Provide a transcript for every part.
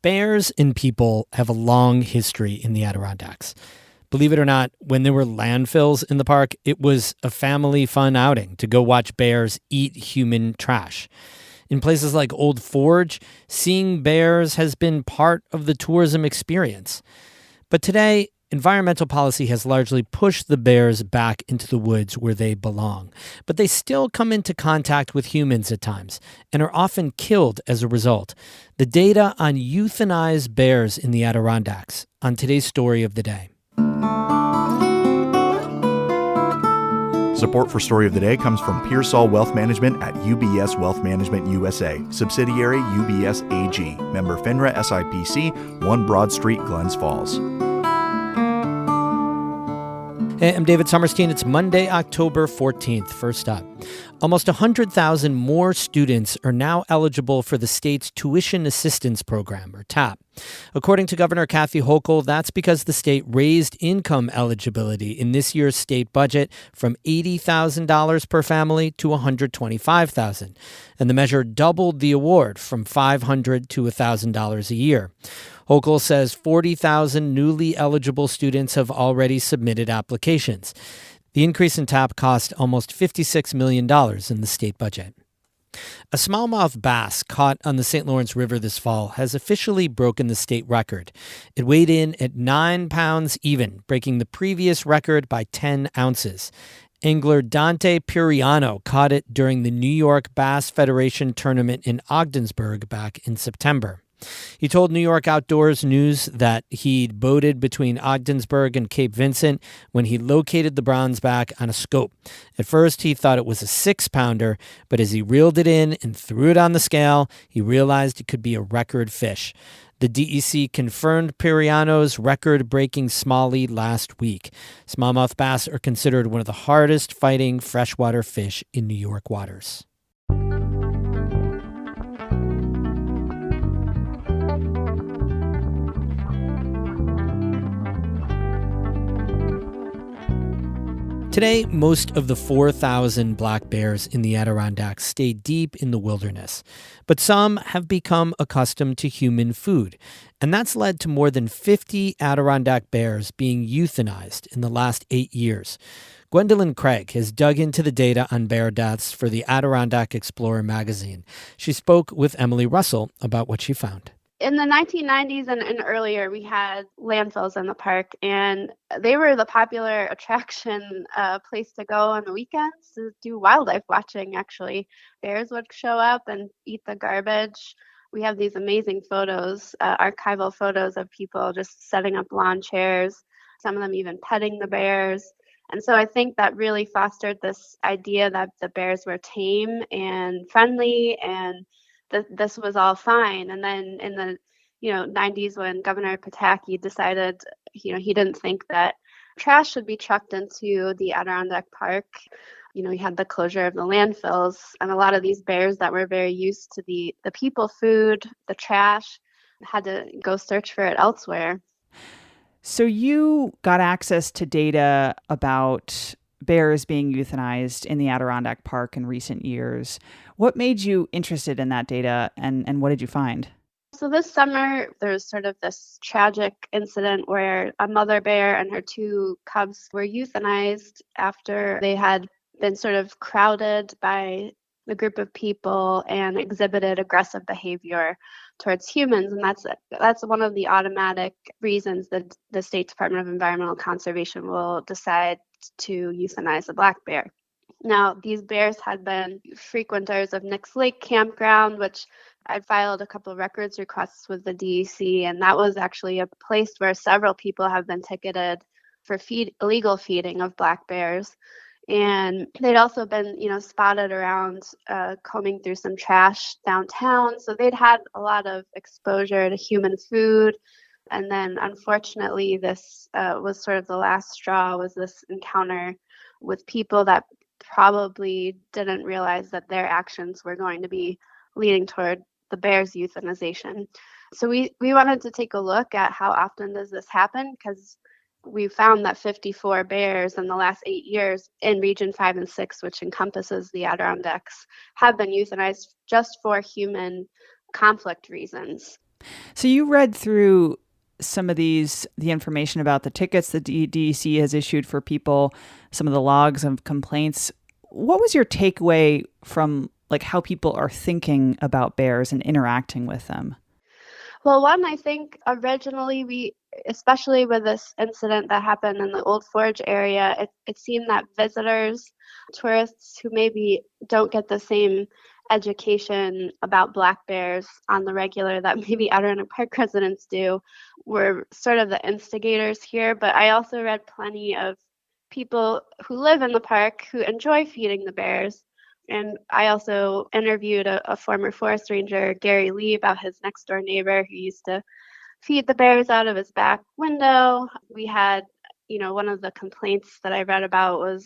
Bears and people have a long history in the Adirondacks. Believe it or not, when there were landfills in the park, it was a family fun outing to go watch bears eat human trash. In places like Old Forge, seeing bears has been part of the tourism experience. But today, environmental policy has largely pushed the bears back into the woods where they belong. But they still come into contact with humans at times and are often killed as a result. The data on euthanized bears in the Adirondacks on today's story of the day. Support for Story of the Day comes from Pearsall Wealth Management at UBS Wealth Management USA, subsidiary UBS AG, member FINRA SIPC, 1 Broad Street, Glens Falls. Hey, I'm David Sommerstein. It's Monday, October 14th. First up, almost 100,000 more students are now eligible for the state's Tuition Assistance Program, or TAP. According to Governor Kathy Hochul, that's because the state raised income eligibility in this year's state budget from $80,000 per family to $125,000, and the measure doubled the award from $500 to $1,000 a year. Hochul says 40,000 newly eligible students have already submitted applications. The increase in TAP cost almost $56 million in the state budget. A smallmouth bass caught on the St. Lawrence River this fall has officially broken the state record. It weighed in at 9 pounds even, breaking the previous record by 10 ounces. Angler Dante Puriano caught it during the New York Bass Federation tournament in Ogdensburg back in September. He told New York Outdoors News that he'd boated between Ogdensburg and Cape Vincent when he located the bronzeback on a scope. At first, he thought it was a 6-pounder, but as he reeled it in and threw it on the scale, he realized it could be a record fish. The DEC confirmed Puriano's record-breaking smallie last week. Smallmouth bass are considered one of the hardest-fighting freshwater fish in New York waters. Today, most of the 4,000 black bears in the Adirondacks stay deep in the wilderness, but some have become accustomed to human food, and that's led to more than 50 Adirondack bears being euthanized in the last 8 years. Gwendolyn Craig has dug into the data on bear deaths for the Adirondack Explorer magazine. She spoke with Emily Russell about what she found. In the 1990s and earlier, we had landfills in the park, and they were the popular attraction place to go on the weekends to do wildlife watching, actually. Bears would show up and eat the garbage. We have these amazing photos, archival photos of people just setting up lawn chairs, some of them even petting the bears. And so I think that really fostered this idea that the bears were tame and friendly and this was all fine. And then in the 90s, when Governor Pataki decided he didn't think that trash should be trucked into the Adirondack Park, we had the closure of the landfills, and a lot of these bears that were very used to the people food, the trash, had to go search for it elsewhere. So you got access to data about bears being euthanized in the Adirondack Park in recent years. What made you interested in that data, and what did you find? So this summer, there was sort of this tragic incident where a mother bear and her 2 cubs were euthanized after they had been sort of crowded by a group of people and exhibited aggressive behavior towards humans. And that's one of the automatic reasons that the State Department of Environmental Conservation will decide to euthanize a black bear. Now, these bears had been frequenters of Nick's Lake Campground, which I filed a couple of records requests with the DEC, and that was actually a place where several people have been ticketed for illegal feeding of black bears. And they'd also been, spotted around combing through some trash downtown. So they'd had a lot of exposure to human food. And then, unfortunately, this was sort of the last straw, was this encounter with people that probably didn't realize that their actions were going to be leading toward the bears' euthanization. So we wanted to take a look at how often does this happen, because we found that 54 bears in the last 8 years in Region 5 and 6, which encompasses the Adirondacks, have been euthanized just for human conflict reasons. So you read through some of the information about the tickets the DEC has issued for people, some of the logs of complaints. What was your takeaway from how people are thinking about bears and interacting with them? Well, one, I think originally especially with this incident that happened in the Old Forge area, it seemed that visitors, tourists who maybe don't get the same education about black bears on the regular that maybe Adirondack Park residents do, were sort of the instigators here. But I also read plenty of people who live in the park who enjoy feeding the bears. And I also interviewed a former forest ranger, Gary Lee, about his next door neighbor who used to feed the bears out of his back window. We had, one of the complaints that I read about was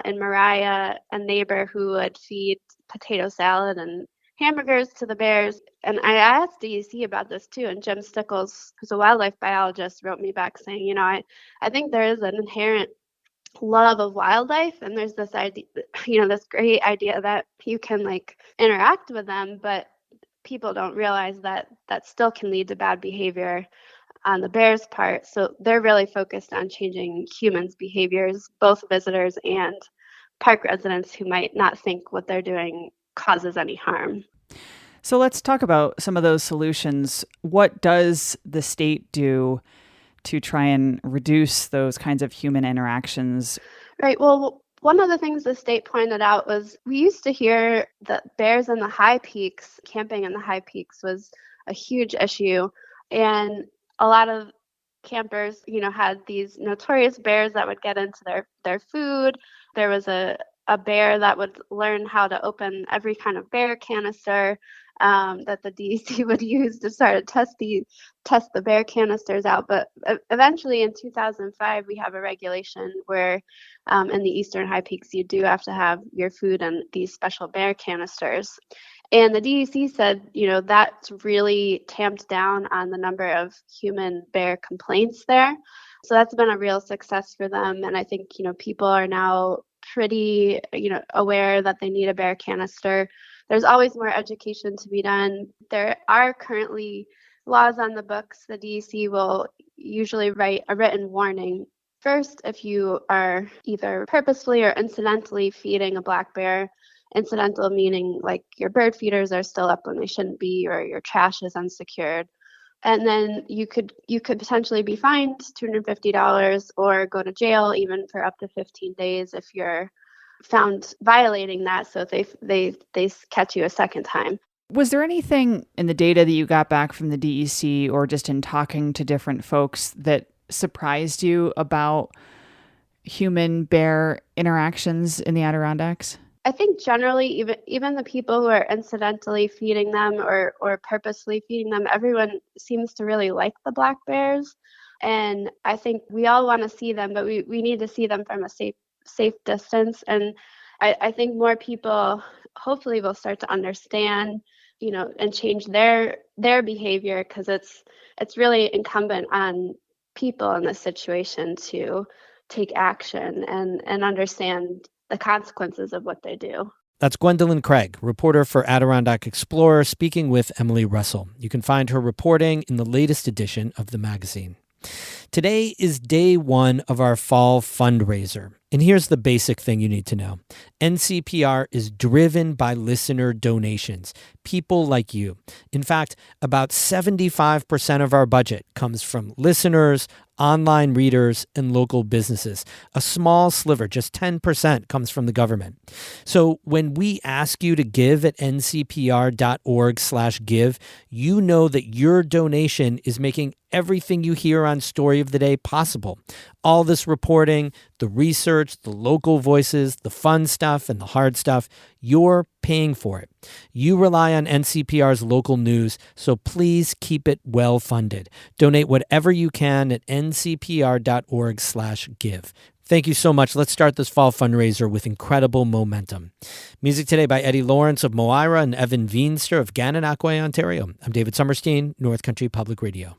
in Mariah, a neighbor who would feed potato salad and hamburgers to the bears. And I asked DEC about this too. And Jim Stickles, who's a wildlife biologist, wrote me back saying, I think there is an inherent love of wildlife, and there's this idea, this great idea that you can interact with them, but people don't realize that that still can lead to bad behavior on the bears' part. So they're really focused on changing humans' behaviors, both visitors and park residents who might not think what they're doing causes any harm. So let's talk about some of those solutions. What does the state do to try and reduce those kinds of human interactions? Right. Well, one of the things the state pointed out was we used to hear that bears in the high peaks, camping in the high peaks was a huge issue. And a lot of campers, had these notorious bears that would get into their food. There was a bear that would learn how to open every kind of bear canister that the DEC would use to sort of test the bear canisters out. But eventually in 2005, we have a regulation where in the eastern high peaks, you do have to have your food in these special bear canisters. And the DEC said, that's really tamped down on the number of human bear complaints there. So that's been a real success for them. And I think, people are now pretty, aware that they need a bear canister. There's always more education to be done. There are currently laws on the books. The DEC will usually write a written warning. First, if you are either purposefully or incidentally feeding a black bear, incidental meaning your bird feeders are still up when they shouldn't be, or your trash is unsecured. And then you could potentially be fined $250 or go to jail even for up to 15 days if you're found violating that. So if they catch you a second time. Was there anything in the data that you got back from the DEC or just in talking to different folks that surprised you about human bear interactions in the Adirondacks? I think generally, even the people who are incidentally feeding them or purposely feeding them, everyone seems to really like the black bears. And I think we all want to see them, but we need to see them from a safe distance. And I think more people hopefully will start to understand, and change their behavior, because it's really incumbent on people in this situation to take action and understand the consequences of what they do. That's Gwendolyn Craig, reporter for Adirondack Explorer, speaking with Emily Russell. You can find her reporting in the latest edition of the magazine. Today is day one of our fall fundraiser. And here's the basic thing you need to know. NCPR is driven by listener donations, people like you. In fact, about 75% of our budget comes from listeners, online readers, and local businesses. A small sliver, just 10%, comes from the government. So when we ask you to give at ncpr.org/give, you know that your donation is making everything you hear on Story of the Day possible. All this reporting, the research, the local voices, the fun stuff, and the hard stuff, you're paying for it. You rely on NCPR's local news, so please keep it well funded. Donate whatever you can at ncpr.org/give. Thank you so much. Let's start this fall fundraiser with incredible momentum. Music today by Eddie Lawrence of Moira and Evan Veenster of Gananoque, Ontario. I'm David Summerstein, North Country Public Radio.